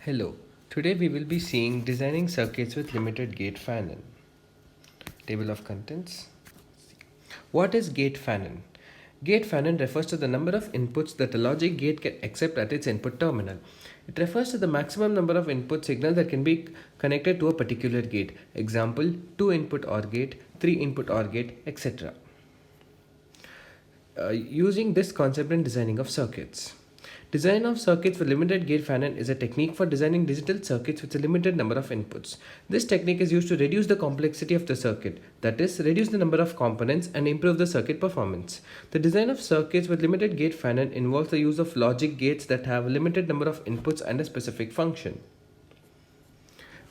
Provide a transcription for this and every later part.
Hello, today we will be seeing designing circuits with limited gate fan-in. Table of contents. What is gate fan-in? Gate fan-in refers to the number of inputs that a logic gate can accept at its input terminal. It refers to the maximum number of input signals that can be connected to a particular gate. Example, 2 input OR gate, 3 input OR gate, etc. Using this concept in designing of circuits. Design of circuits with limited gate fan-in is a technique for designing digital circuits with a limited number of inputs. This technique is used to reduce the complexity of the circuit, that is, reduce the number of components and improve the circuit performance. The design of circuits with limited gate fan-in involves the use of logic gates that have a limited number of inputs and a specific function.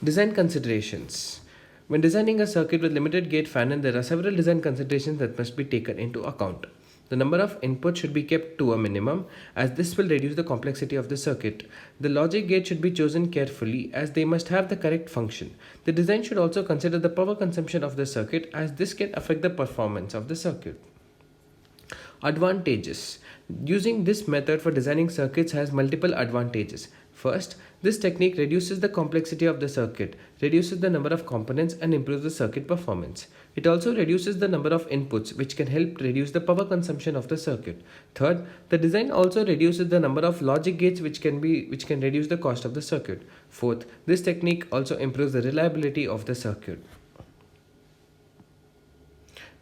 Design considerations. When designing a circuit with limited gate fan-in, there are several design considerations that must be taken into account. The number of inputs should be kept to a minimum, as this will reduce the complexity of the circuit. The logic gate should be chosen carefully, as they must have the correct function. The design should also consider the power consumption of the circuit, as this can affect the performance of the circuit. Advantages. Using this method for designing circuits has multiple advantages. First, this technique reduces the complexity of the circuit, reduces the number of components and improves the circuit performance. It also reduces the number of inputs, which can help reduce the power consumption of the circuit. Third, the design also reduces the number of logic gates which can reduce the cost of the circuit. Fourth, this technique also improves the reliability of the circuit.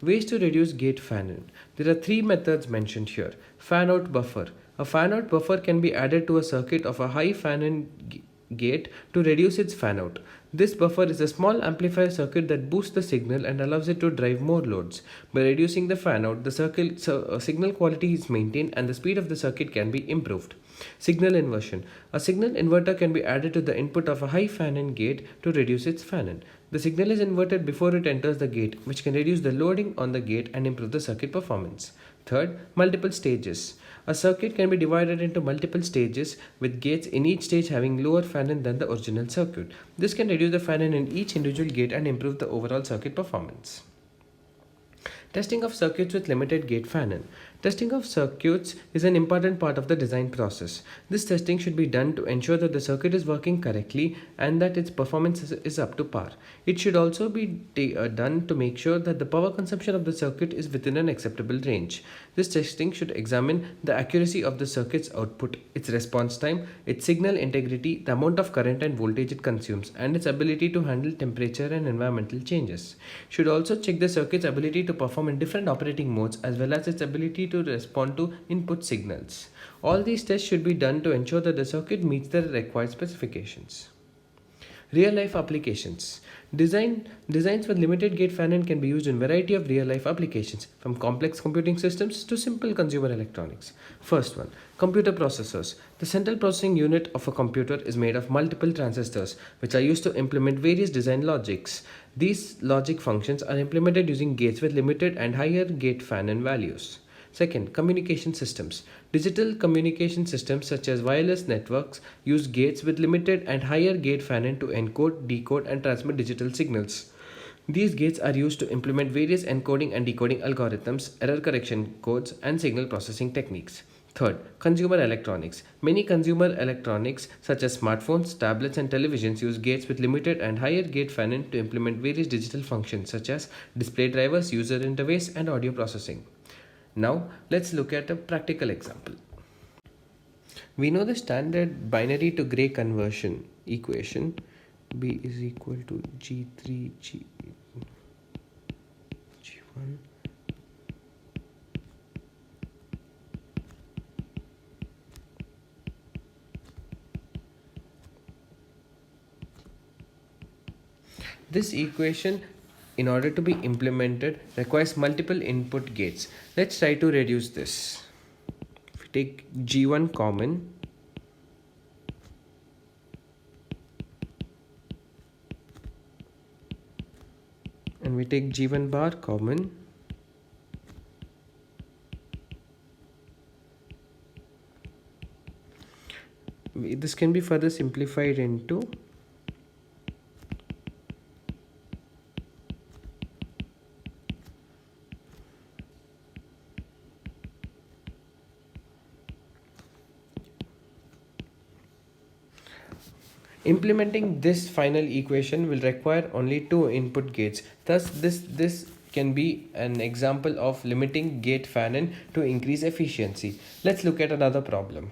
Ways to reduce gate fan-in. There are 3 methods mentioned here. Fan-out buffer. A fan-out buffer can be added to a circuit of a high fan-in gate to reduce its fan-out. This buffer is a small amplifier circuit that boosts the signal and allows it to drive more loads. By reducing the fan-out, the signal quality is maintained and the speed of the circuit can be improved. Signal inversion. A signal inverter can be added to the input of a high fan-in gate to reduce its fan-in. The signal is inverted before it enters the gate, which can reduce the loading on the gate and improve the circuit performance. Third, multiple stages. A circuit can be divided into multiple stages, with gates in each stage having lower fan-in than the original circuit. This can reduce the fan-in in each individual gate and improve the overall circuit performance. Testing of circuits with limited gate fan-in. Testing of circuits is an important part of the design process. This testing should be done to ensure that the circuit is working correctly and that its performance is up to par. It should also be done to make sure that the power consumption of the circuit is within an acceptable range. This testing should examine the accuracy of the circuit's output, its response time, its signal integrity, the amount of current and voltage it consumes, and its ability to handle temperature and environmental changes. Should also check the circuit's ability to perform in different operating modes as well as its ability to respond to input signals. All these tests should be done to ensure that the circuit meets the required specifications. Real-life applications. Designs with limited gate fan-in can be used in a variety of real-life applications, from complex computing systems to simple consumer electronics. First one, computer processors. The central processing unit of a computer is made of multiple transistors, which are used to implement various design logics. These logic functions are implemented using gates with limited and higher gate fan-in values. Second, communication systems. Digital communication systems such as wireless networks use gates with limited and higher gate fan-in to encode, decode, and transmit digital signals. These gates are used to implement various encoding and decoding algorithms, error correction codes, and signal processing techniques. Third, consumer electronics. Many consumer electronics such as smartphones, tablets, and televisions use gates with limited and higher gate fan-in to implement various digital functions such as display drivers, user interface, and audio processing. Now, let's look at a practical example. We know the standard binary to gray conversion equation B is equal to G3 G1 This equation, in order to be implemented, requires multiple input gates. Let's try to reduce this. If we take G1 common, and we take G1 bar common, this can be further simplified into Implementing this final equation will require only two input gates. Thus, this can be an example of limiting gate fan-in to increase efficiency. Let's look at another problem.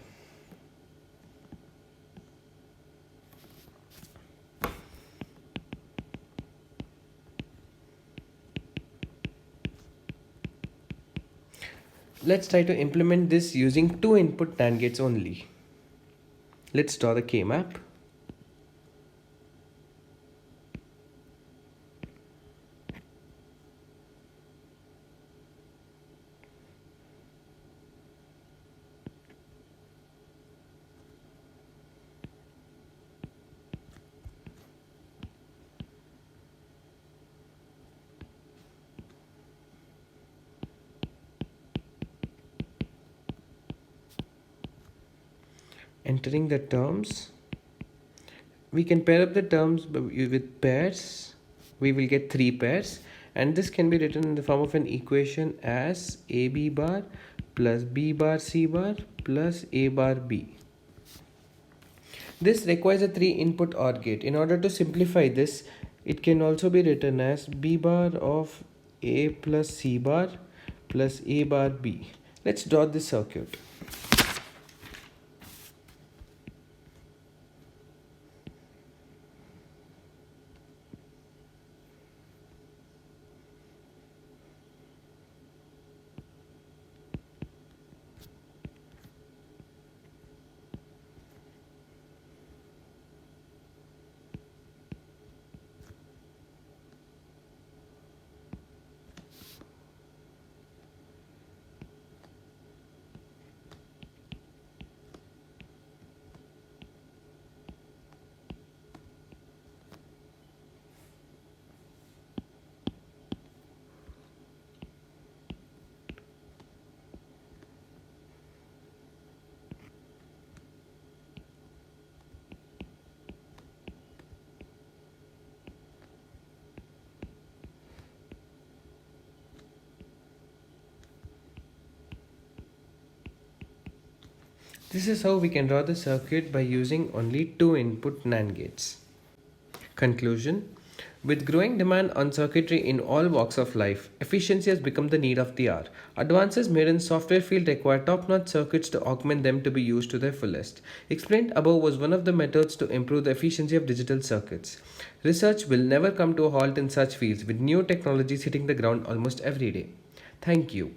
Let's try to implement this using two input NAND gates only. Let's draw the K-map. Entering the terms, we can pair up the terms with pairs. We will get three pairs, and this can be written in the form of an equation as AB bar plus B bar C bar plus A bar B. This requires a 3-input OR gate. In order to simplify this, it can also be written as B bar of A plus C bar plus A bar B. Let's draw this circuit. This is how we can draw the circuit by using only two input NAND gates. Conclusion: with growing demand on circuitry in all walks of life, efficiency has become the need of the hour. Advances made in software field require top-notch circuits to augment them to be used to their fullest. Explained above was one of the methods to improve the efficiency of digital circuits. Research will never come to a halt in such fields, with new technologies hitting the ground almost every day. Thank you.